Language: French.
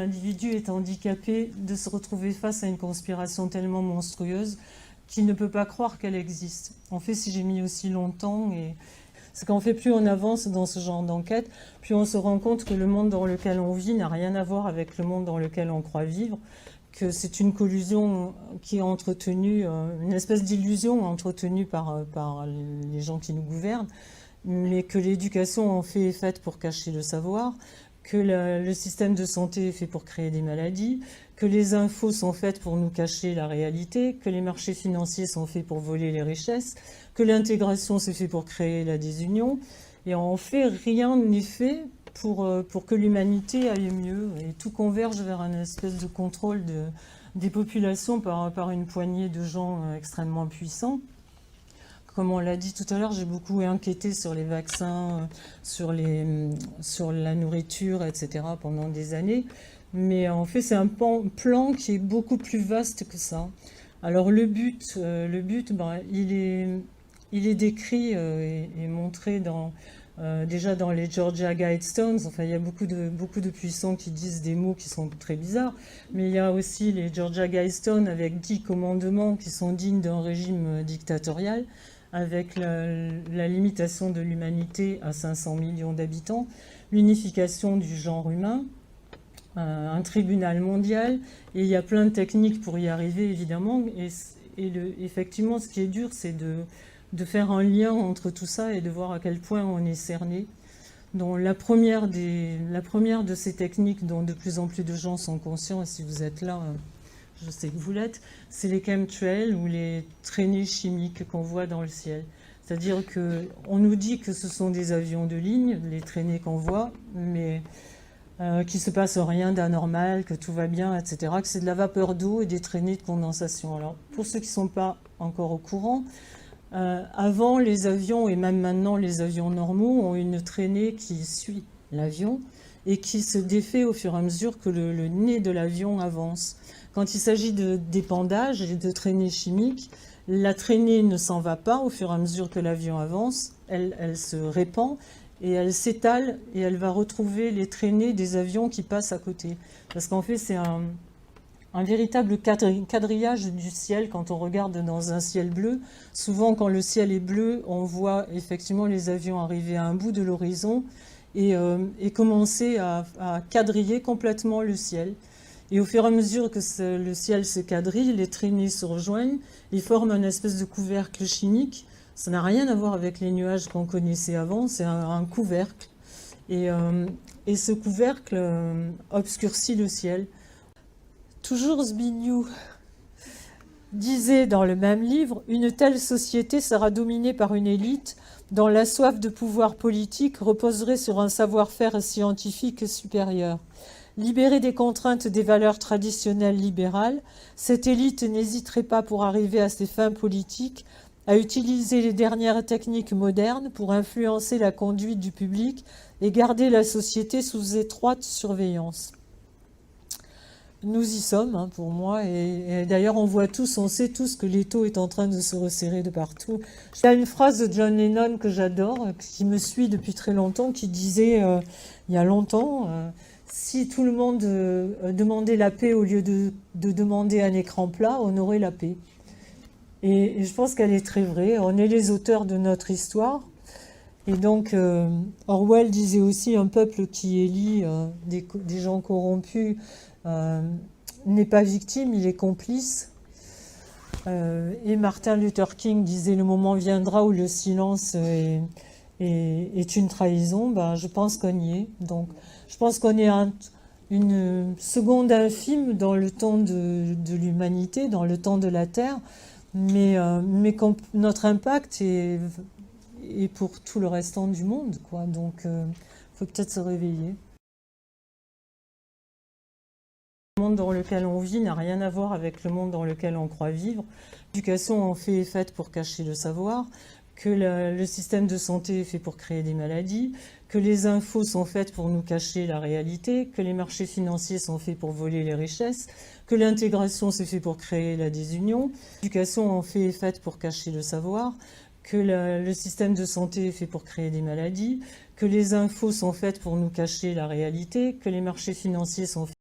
L'individu est handicapé de se retrouver face à une conspiration tellement monstrueuse qu'il ne peut pas croire qu'elle existe. En fait, si j'ai mis aussi longtemps, c'est qu'en fait, plus on avance dans ce genre d'enquête, plus on se rend compte que le monde dans lequel on vit n'a rien à voir avec le monde dans lequel on croit vivre, que c'est une collusion qui est entretenue, une espèce d'illusion entretenue par les gens qui nous gouvernent, mais que l'éducation en fait est faite pour cacher le savoir, que le système de santé est fait pour créer des maladies, que les infos sont faites pour nous cacher la réalité, que les marchés financiers sont faits pour voler les richesses, que l'intégration c'est fait pour créer la désunion. Et en fait, rien n'est fait pour que l'humanité aille mieux. Et tout converge vers un espèce de contrôle des populations par une poignée de gens extrêmement puissants. Comme on l'a dit tout à l'heure, j'ai beaucoup enquêté sur les vaccins, sur la nourriture, etc. pendant des années. Mais en fait, c'est un plan qui est beaucoup plus vaste que ça. Alors le but il est décrit et montré déjà dans les Georgia Guidestones. Enfin, il y a beaucoup de puissants qui disent des mots qui sont très bizarres. Mais il y a aussi les Georgia Guidestones avec 10 commandements qui sont dignes d'un régime dictatorial, avec la limitation de l'humanité à 500 millions d'habitants, l'unification du genre humain, un tribunal mondial, et il y a plein de techniques pour y arriver, évidemment. Effectivement, ce qui est dur, c'est de faire un lien entre tout ça et de voir à quel point on est cerné. Donc, la première de ces techniques dont de plus en plus de gens sont conscients, et si vous êtes là, je sais que vous l'êtes, c'est les chemtrails ou les traînées chimiques qu'on voit dans le ciel. C'est-à-dire qu'on nous dit que ce sont des avions de ligne, les traînées qu'on voit, mais qu'il ne se passe rien d'anormal, que tout va bien, etc., que c'est de la vapeur d'eau et des traînées de condensation. Alors, pour ceux qui ne sont pas encore au courant, avant, les avions, et même maintenant les avions normaux, ont une traînée qui suit l'avion et qui se défait au fur et à mesure que le nez de l'avion avance. Quand il s'agit d'épandage et de traînées chimiques, la traînée ne s'en va pas au fur et à mesure que l'avion avance, elle se répand et elle s'étale et elle va retrouver les traînées des avions qui passent à côté. Parce qu'en fait, c'est un véritable quadrillage du ciel quand on regarde dans un ciel bleu. Souvent, quand le ciel est bleu, on voit effectivement les avions arriver à un bout de l'horizon et commencer à quadriller complètement le ciel. Et au fur et à mesure que le ciel se quadrille, les traînées se rejoignent, ils forment une espèce de couvercle chimique. Ça n'a rien à voir avec les nuages qu'on connaissait avant, c'est un couvercle. Et ce couvercle obscurcit le ciel. Toujours Zbigniew disait dans le même livre, « Une telle société sera dominée par une élite dont la soif de pouvoir politique reposerait sur un savoir-faire scientifique supérieur. Libérée des contraintes des valeurs traditionnelles libérales, cette élite n'hésiterait pas pour arriver à ses fins politiques à utiliser les dernières techniques modernes pour influencer la conduite du public et garder la société sous étroite surveillance. » Nous y sommes, pour moi, et d'ailleurs on sait tous que l'étau est en train de se resserrer de partout. Il y a une phrase de John Lennon que j'adore, qui me suit depuis très longtemps, qui disait, il y a longtemps, si tout le monde demandait la paix au lieu de demander un écran plat, on aurait la paix. Et je pense qu'elle est très vraie. On est les auteurs de notre histoire. Et donc, Orwell disait aussi, un peuple qui élit des gens corrompus n'est pas victime, il est complice. Et Martin Luther King disait, le moment viendra où le silence est une trahison. Ben, je pense qu'on y est. Donc, je pense qu'on est une seconde infime dans le temps de l'humanité, dans le temps de la Terre, mais notre impact est pour tout le restant du monde, quoi. Donc, faut peut-être se réveiller. Le monde dans lequel on vit n'a rien à voir avec le monde dans lequel on croit vivre. L'éducation en fait est faite pour cacher le savoir, que le système de santé est fait pour créer des maladies, que les infos sont faites pour nous cacher la réalité, que les marchés financiers sont faits pour voler les richesses, que l'intégration c'est fait pour créer la désunion. L'éducation en fait est faite pour cacher le savoir, que le système de santé est fait pour créer des maladies, que les infos sont faites pour nous cacher la réalité, que les marchés financiers sont faits